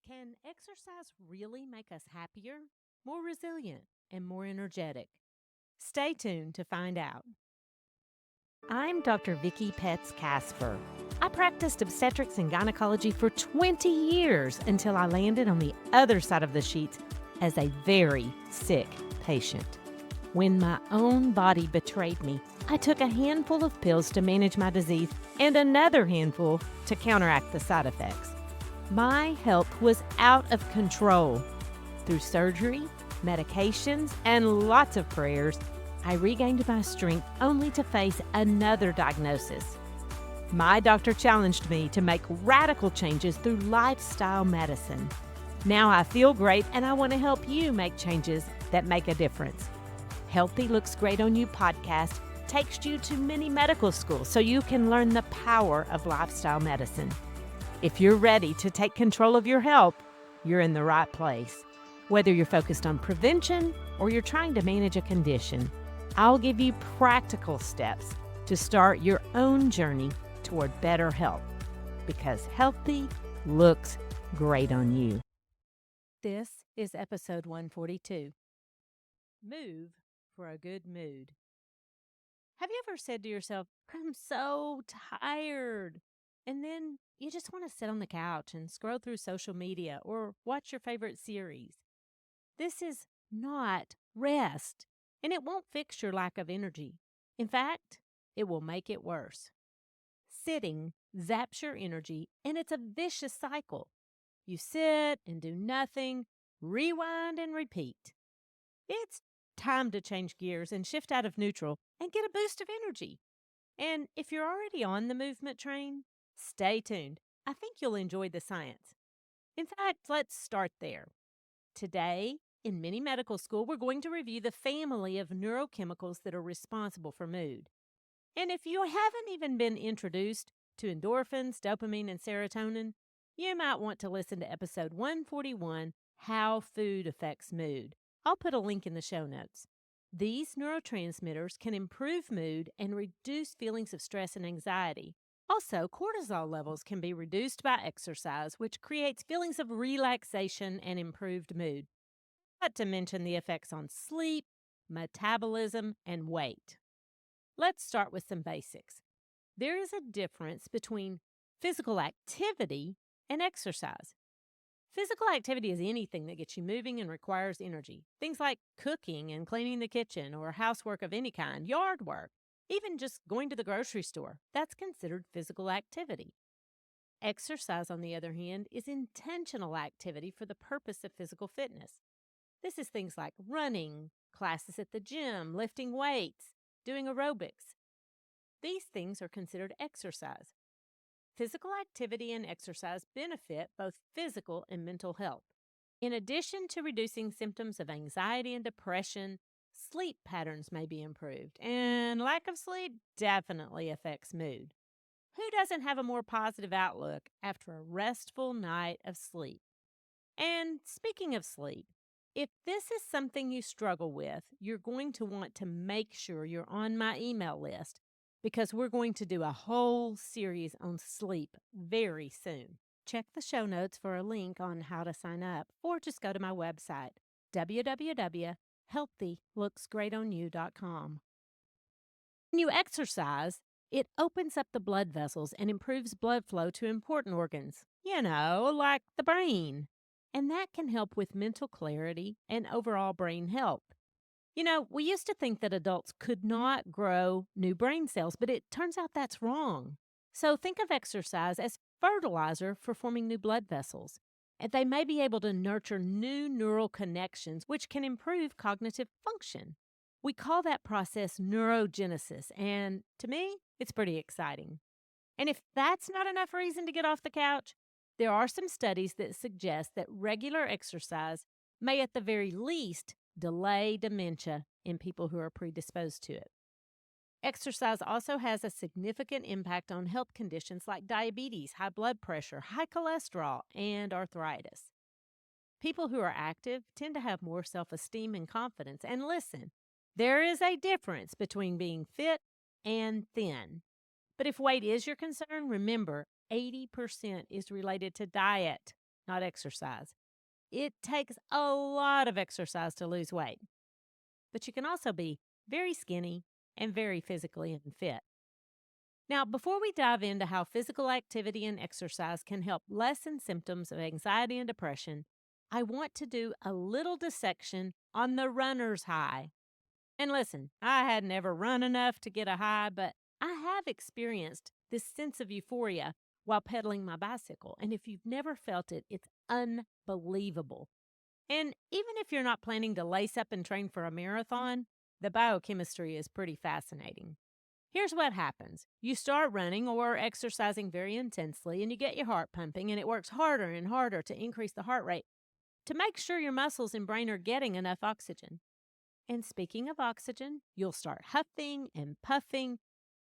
Can exercise really make us happier, more resilient, and more energetic? Stay tuned to find out. I'm Dr. Vicki Petz Casper. I practiced obstetrics and gynecology for 20 years until I landed on the other side of the sheets as a very sick patient. When my own body betrayed me, I took a handful of pills to manage my disease and another handful to counteract the side effects. My health was out of control. Through surgery, medications, and lots of prayers, I regained my strength only to face another diagnosis. My doctor challenged me to make radical changes through lifestyle medicine. Now I feel great and I want to help you make changes that make a difference. Healthy Looks Great on You podcast takes you to many medical schools so you can learn the power of lifestyle medicine. If you're ready to take control of your health, you're in the right place. Whether you're focused on prevention or you're trying to manage a condition, I'll give you practical steps to start your own journey toward better health, because healthy looks great on you. This is episode 142. Move for a good mood. Have you ever said to yourself, I'm so tired? And then you just want to sit on the couch and scroll through social media or watch your favorite series. This is not rest, and it won't fix your lack of energy. In fact, it will make it worse. Sitting zaps your energy, and it's a vicious cycle. You sit and do nothing, rewind and repeat. It's time to change gears and shift out of neutral and get a boost of energy. And if you're already on the movement train, stay tuned. I think you'll enjoy the science. In fact, let's start there. Today, in mini medical school, we're going to review the family of neurochemicals that are responsible for mood. And if you haven't even been introduced to endorphins, dopamine, and serotonin, you might want to listen to episode 141, How Food Affects Mood. I'll put a link in the show notes. These neurotransmitters can improve mood and reduce feelings of stress and anxiety. Also, cortisol levels can be reduced by exercise, which creates feelings of relaxation and improved mood. Not to mention the effects on sleep, metabolism, and weight. Let's start with some basics. There is a difference between physical activity and exercise. Physical activity is anything that gets you moving and requires energy. Things like cooking and cleaning the kitchen or housework of any kind, yard work, even just going to the grocery store. That's considered physical activity. Exercise, on the other hand, is intentional activity for the purpose of physical fitness. This is things like running, classes at the gym, lifting weights, doing aerobics. These things are considered exercise. Physical activity and exercise benefit both physical and mental health. In addition to reducing symptoms of anxiety and depression, sleep patterns may be improved, and lack of sleep definitely affects mood. Who doesn't have a more positive outlook after a restful night of sleep? And speaking of sleep, if this is something you struggle with, you're going to want to make sure you're on my email list, because we're going to do a whole series on sleep very soon. Check the show notes for a link on how to sign up, or just go to my website, www.healthylooksgreatonyou.com. When you exercise, it opens up the blood vessels and improves blood flow to important organs, like the brain. And that can help with mental clarity and overall brain health. We used to think that adults could not grow new brain cells, but it turns out that's wrong. So think of exercise as fertilizer for forming new blood vessels. And they may be able to nurture new neural connections, which can improve cognitive function. We call that process neurogenesis, and to me, it's pretty exciting. And if that's not enough reason to get off the couch, there are some studies that suggest that regular exercise may at the very least delay dementia in people who are predisposed to it. Exercise also has a significant impact on health conditions like diabetes, high blood pressure, high cholesterol, and arthritis. People who are active tend to have more self-esteem and confidence. And listen, there is a difference between being fit and thin. But if weight is your concern, remember 80% is related to diet. not exercise. It takes a lot of exercise to lose weight, but you can also be very skinny and very physically unfit. Now, before we dive into how physical activity and exercise can help lessen symptoms of anxiety and depression, I want to do a little dissection on the runner's high. And listen, I had never run enough to get a high, but I have experienced this sense of euphoria while pedaling my bicycle. And if you've never felt it, it's unbelievable. And even if you're not planning to lace up and train for a marathon, the biochemistry is pretty fascinating. Here's what happens. You start running or exercising very intensely, and you get your heart pumping, and it works harder and harder to increase the heart rate to make sure your muscles and brain are getting enough oxygen. And speaking of oxygen, you'll start huffing and puffing,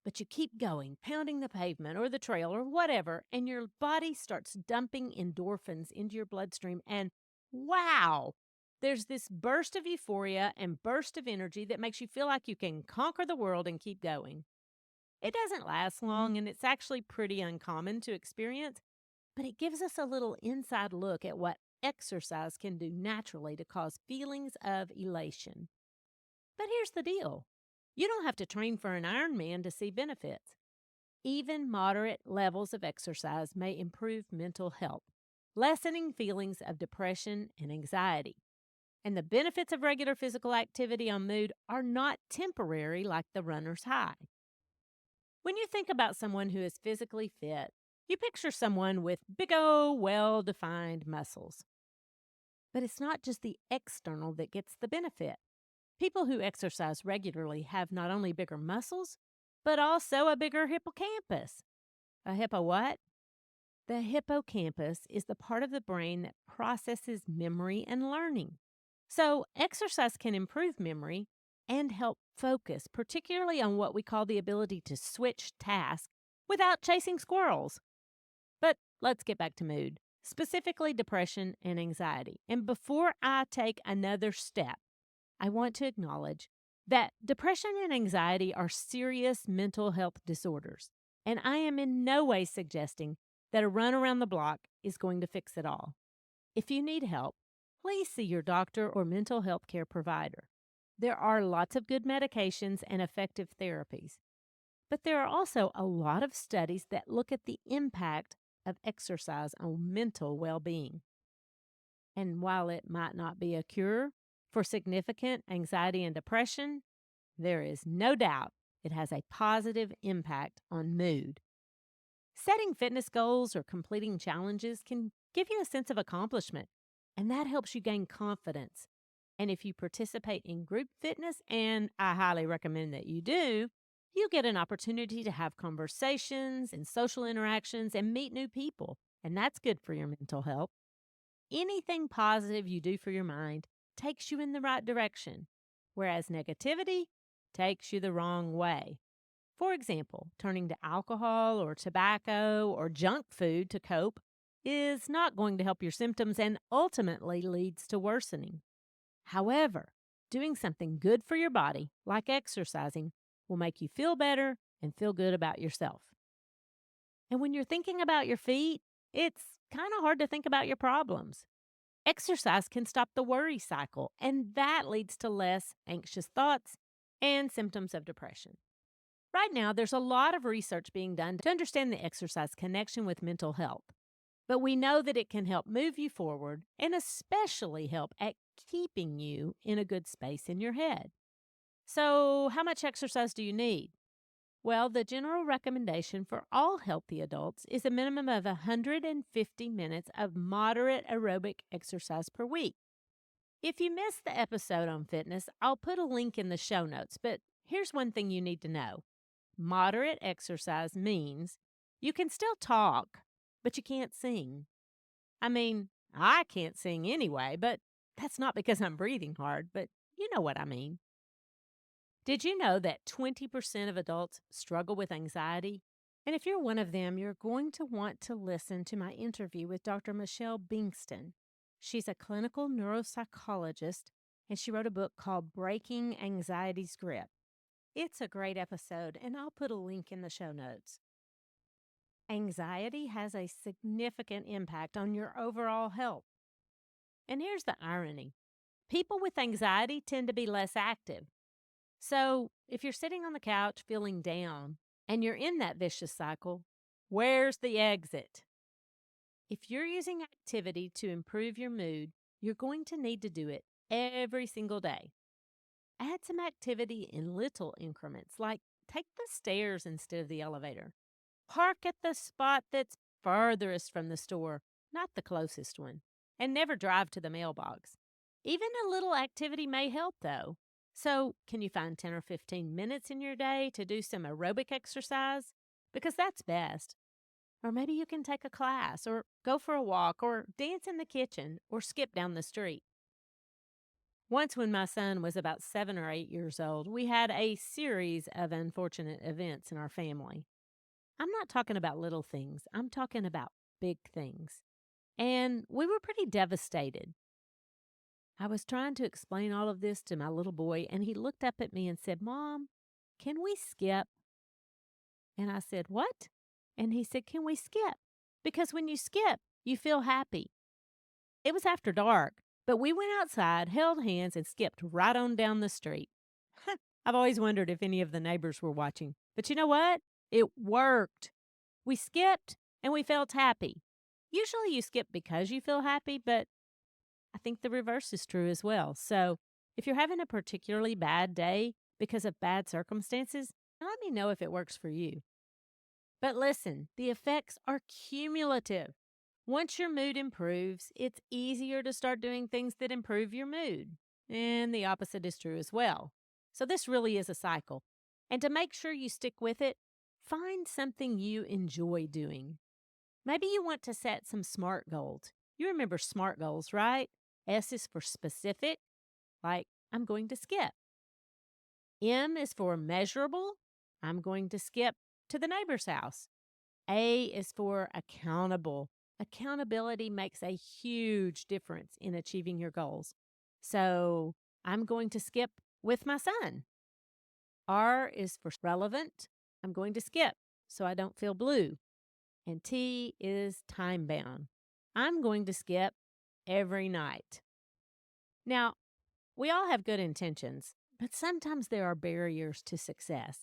but you keep going, pounding the pavement or the trail or whatever, and your body starts dumping endorphins into your bloodstream. And wow, there's this burst of euphoria and burst of energy that makes you feel like you can conquer the world and keep going. It doesn't last long, and it's actually pretty uncommon to experience, but it gives us a little inside look at what exercise can do naturally to cause feelings of elation. But here's the deal. You don't have to train for an Ironman to see benefits. Even moderate levels of exercise may improve mental health, lessening feelings of depression and anxiety. And the benefits of regular physical activity on mood are not temporary like the runner's high. When you think about someone who is physically fit, you picture someone with big old, well-defined muscles. But it's not just the external that gets the benefit. People who exercise regularly have not only bigger muscles, but also a bigger hippocampus. A hippo what? The hippocampus is the part of the brain that processes memory and learning. So, exercise can improve memory and help focus, particularly on what we call the ability to switch tasks without chasing squirrels. But let's get back to mood, specifically depression and anxiety. And before I take another step, I want to acknowledge that depression and anxiety are serious mental health disorders, and I am in no way suggesting that a run around the block is going to fix it all. If you need help, please see your doctor or mental health care provider. There are lots of good medications and effective therapies, but there are also a lot of studies that look at the impact of exercise on mental well-being. And while it might not be a cure for significant anxiety and depression, there is no doubt it has a positive impact on mood. Setting fitness goals or completing challenges can give you a sense of accomplishment, and that helps you gain confidence. And if you participate in group fitness, and I highly recommend that you do, you get an opportunity to have conversations and social interactions and meet new people, and that's good for your mental health. Anything positive you do for your mind takes you in the right direction, whereas negativity takes you the wrong way. For example, turning to alcohol or tobacco or junk food to cope is not going to help your symptoms and ultimately leads to worsening. However, doing something good for your body, like exercising, will make you feel better and feel good about yourself. And when you're thinking about your feet, it's kind of hard to think about your problems. Exercise can stop the worry cycle, and that leads to less anxious thoughts and symptoms of depression. Right now, there's a lot of research being done to understand the exercise connection with mental health, but we know that it can help move you forward and especially help at keeping you in a good space in your head. So, how much exercise do you need? Well, the general recommendation for all healthy adults is a minimum of 150 minutes of moderate aerobic exercise per week. If you missed the episode on fitness, I'll put a link in the show notes, but here's one thing you need to know. Moderate exercise means you can still talk, but you can't sing. I mean, I can't sing anyway, but that's not because I'm breathing hard, but you know what I mean. Did you know that 20% of adults struggle with anxiety? And if you're one of them, you're going to want to listen to my interview with Dr. Michelle Bingston. She's a clinical neuropsychologist, and she wrote a book called Breaking Anxiety's Grip. It's a great episode, and I'll put a link in the show notes. Anxiety has a significant impact on your overall health. And here's the irony: people with anxiety tend to be less active. So if you're sitting on the couch feeling down and you're in that vicious cycle, where's the exit? If you're using activity to improve your mood, you're going to need to do it every single day. Add some activity in little increments, like take the stairs instead of the elevator. Park at the spot that's furthest from the store, not the closest one. And never drive to the mailbox. Even a little activity may help, though. So, can you find 10 or 15 minutes in your day to do some aerobic exercise? Because that's best. Or maybe you can take a class, or go for a walk, or dance in the kitchen, or skip down the street. Once, when my son was about 7 or 8 years old, we had a series of unfortunate events in our family. I'm not talking about little things, I'm talking about big things. And we were pretty devastated. I was trying to explain all of this to my little boy, and he looked up at me and said, "Mom, can we skip?" And I said, "What?" And he said, "Can we skip? Because when you skip, you feel happy." It was after dark, but we went outside, held hands, and skipped right on down the street. I've always wondered if any of the neighbors were watching. But you know what? It worked. We skipped and we felt happy. Usually you skip because you feel happy, but I think the reverse is true as well. So if you're having a particularly bad day because of bad circumstances, let me know if it works for you. But listen, the effects are cumulative. Once your mood improves, it's easier to start doing things that improve your mood. And the opposite is true as well. So this really is a cycle. And to make sure you stick with it, find something you enjoy doing. Maybe you want to set some SMART goals. You remember SMART goals, right? S is for specific, like I'm going to skip. M is for measurable. I'm going to skip to the neighbor's house. A is for accountable. Accountability makes a huge difference in achieving your goals. So I'm going to skip with my son. R is for relevant. I'm going to skip so I don't feel blue. And T is time bound. I'm going to skip every night. Now, we all have good intentions, but sometimes there are barriers to success.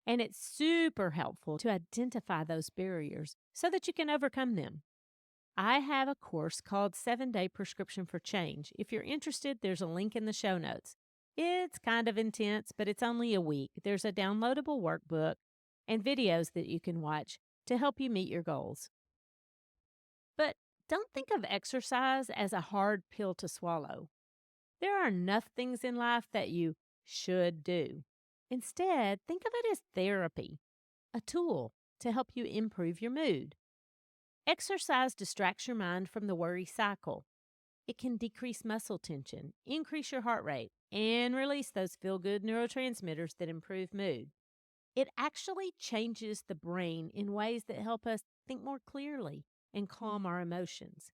And it's super helpful to identify those barriers so that you can overcome them. I have a course called 7-Day Prescription for Change. If you're interested, there's a link in the show notes. It's kind of intense, but it's only a week. There's a downloadable workbook and videos that you can watch to help you meet your goals. But don't think of exercise as a hard pill to swallow. There are enough things in life that you should do. Instead, think of it as therapy, a tool to help you improve your mood. Exercise distracts your mind from the worry cycle. It can decrease muscle tension, increase your heart rate, and release those feel-good neurotransmitters that improve mood. It actually changes the brain in ways that help us think more clearly and calm our emotions.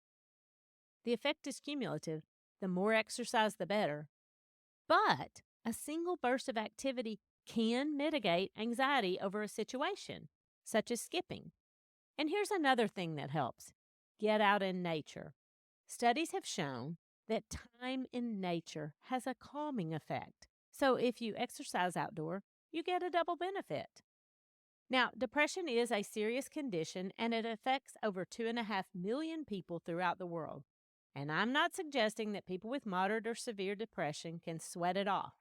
The effect is cumulative. The more exercise, the better. But a single burst of activity can mitigate anxiety over a situation, such as skipping. And here's another thing that helps: get out in nature. Studies have shown that time in nature has a calming effect. So if you exercise outdoor, you get a double benefit. Now, depression is a serious condition and it affects over 2.5 million people throughout the world. And I'm not suggesting that people with moderate or severe depression can sweat it off.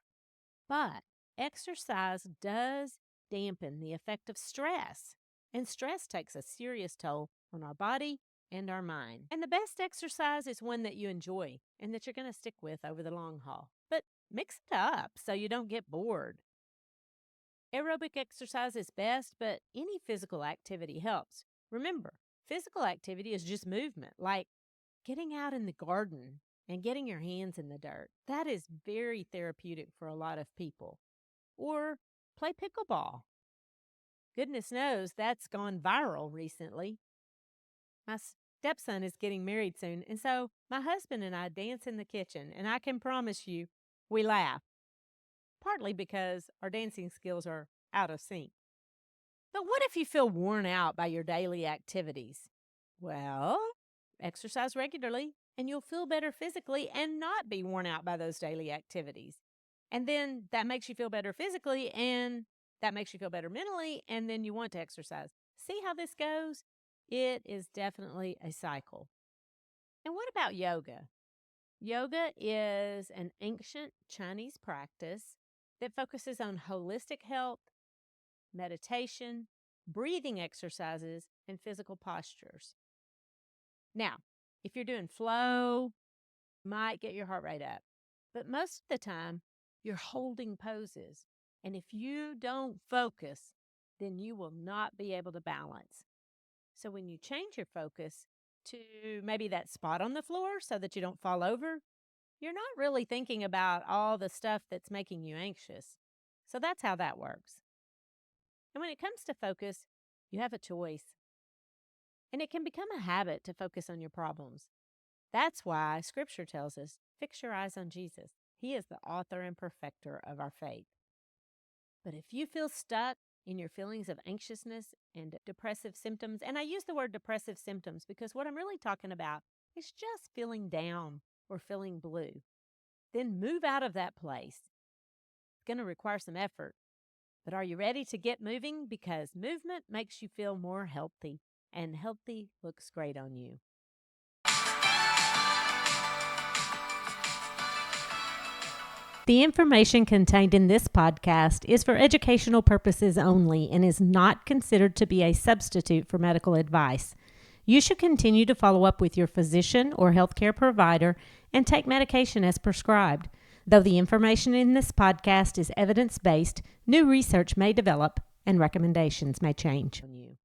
But exercise does dampen the effect of stress. And stress takes a serious toll on our body and our mind. And the best exercise is one that you enjoy and that you're going to stick with over the long haul. But mix it up so you don't get bored. Aerobic exercise is best, but any physical activity helps. Remember, physical activity is just movement, like getting out in the garden and getting your hands in the dirt. That is very therapeutic for a lot of people. Or play pickleball. Goodness knows that's gone viral recently. My stepson is getting married soon, and so my husband and I dance in the kitchen, and I can promise you, we laugh. Partly because our dancing skills are out of sync. But what if you feel worn out by your daily activities? Well, exercise regularly and you'll feel better physically and not be worn out by those daily activities. And then that makes you feel better physically and that makes you feel better mentally. And then you want to exercise. See how this goes? It is definitely a cycle. And what about yoga? Yoga is an ancient Chinese practice that focuses on holistic health, meditation, breathing exercises, and physical postures. Now, if you're doing flow, you might get your heart rate up. But most of the time, you're holding poses. And if you don't focus, then you will not be able to balance. So when you change your focus to maybe that spot on the floor so that you don't fall over, you're not really thinking about all the stuff that's making you anxious. So that's how that works. And when it comes to focus, you have a choice. And it can become a habit to focus on your problems. That's why Scripture tells us, fix your eyes on Jesus. He is the author and perfecter of our faith. But if you feel stuck in your feelings of anxiousness and depressive symptoms, and I use the word depressive symptoms because what I'm really talking about is just feeling down or feeling blue, then move out of that place. It's going to require some effort. But are you ready to get moving? Because movement makes you feel more healthy, and healthy looks great on you. The information contained in this podcast is for educational purposes only and is not considered to be a substitute for medical advice. You should continue to follow up with your physician or healthcare provider and take medication as prescribed. Though the information in this podcast is evidence-based, new research may develop and recommendations may change.